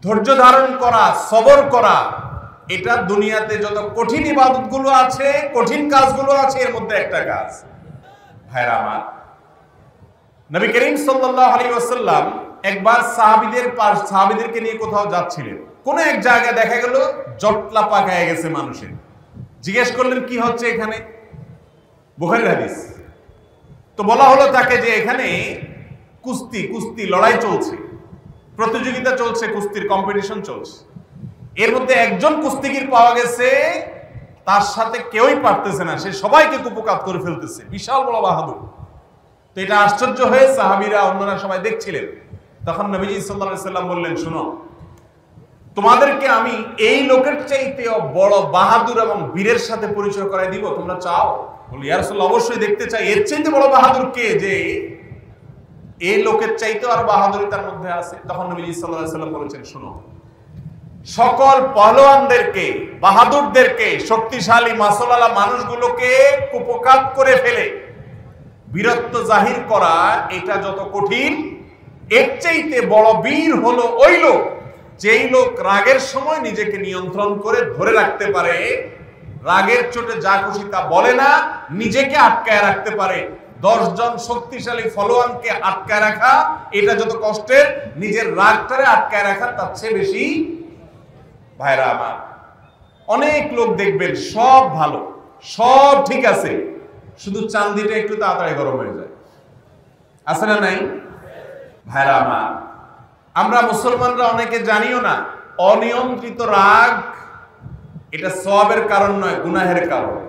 ধৈর্য ধারণ করা, সবর করা, এটা দুনিয়াতে যত কঠিন ইবাদতগুলো আছে, কঠিন কাজগুলো আছে, এর মধ্যে একটা কাজ। ভাইরা আমার, নবী করিম সাল্লাল্লাহু আলাইহি ওয়াসাল্লাম একবার সাহাবীদেরকে নিয়ে কোথাও যাচ্ছিলেন। কোন এক জায়গায় দেখা গেল জটলা পাকায় গেছে মানুষের। জিজ্ঞেস করলেন কি হচ্ছে এখানে? বুখারীর হাদিস। তো বলা হলো তাকে যে এখানে কুস্তি লড়াই চলছে, প্রতিযোগিতা চলছে, কুস্তির কম্পিটিশন চলছে। এর মধ্যে একজন কুস্তিগীর পাওয়া গেছে, তার সাথে কেউই পারতেছে না, সে সবাইকে কুপকাত করে ফেলতেছে, বিশাল বড় বাহাদুর। তো এটা আশ্চর্য হয়ে সাহাবীরা অন্যরা সবাই দেখছিলেন। তখন নবীজি সাল্লাল্লাহু আলাইহি ওয়াসাল্লাম বললেন, শুনো, তোমাদেরকে আমি এই লোকের চাইতেও বড় বাহাদুর এবং বীরের সাথে পরিচয় করাই দিব, তোমরা চাও? বলি, ইয়া রাসূলুল্লাহ, অবশ্যই দেখতে চাই। এর চাইতে বড় বাহাদুর কে, যে এই লোকের চাইতেও আর বাহাদুরি তার মধ্যে আছে? তখন নবীজি সাল্লাল্লাহু আলাইহি ওয়াসাল্লাম বলেছেন, শুনো, সকল পহলওয়ানদেরকে, বাহাদুরদেরকে, শক্তিশালী মাসলালা মানুষগুলোকে কুপকাত করে ফেলে বীরত্ব জাহির করা, এটা যত কঠিন, এর চাইতে বড় বীর হলো ওই লোক যেই লোক রাগের সময় নিজেকে নিয়ন্ত্রণ করে ধরে রাখতে পারে, রাগের চোটে যা খুশি তা বলে না, নিজেকে আটকায় রাখতে পারে। 10 জন শক্তিশালী ফলোয়ানকে আটকায় রাখা, এটা যত কষ্টের, নিজের রাগটারে আটকায় রাখা তার চেয়ে বেশি। ভাইরা আমার, অনেক লোক দেখবেন সব ভালো, সব ঠিক আছে, শুধু চান্দিটা একটু তাড়াতাড়ি গরম হয়ে যায়, আছে না নাই? ভাইরা আমার, আমরা মুসলমানরা অনেকে জানিও না, অনিয়ন্ত্রিত রাগ এটা সওয়াবের কারণ নয়, গুনাহের কারণ।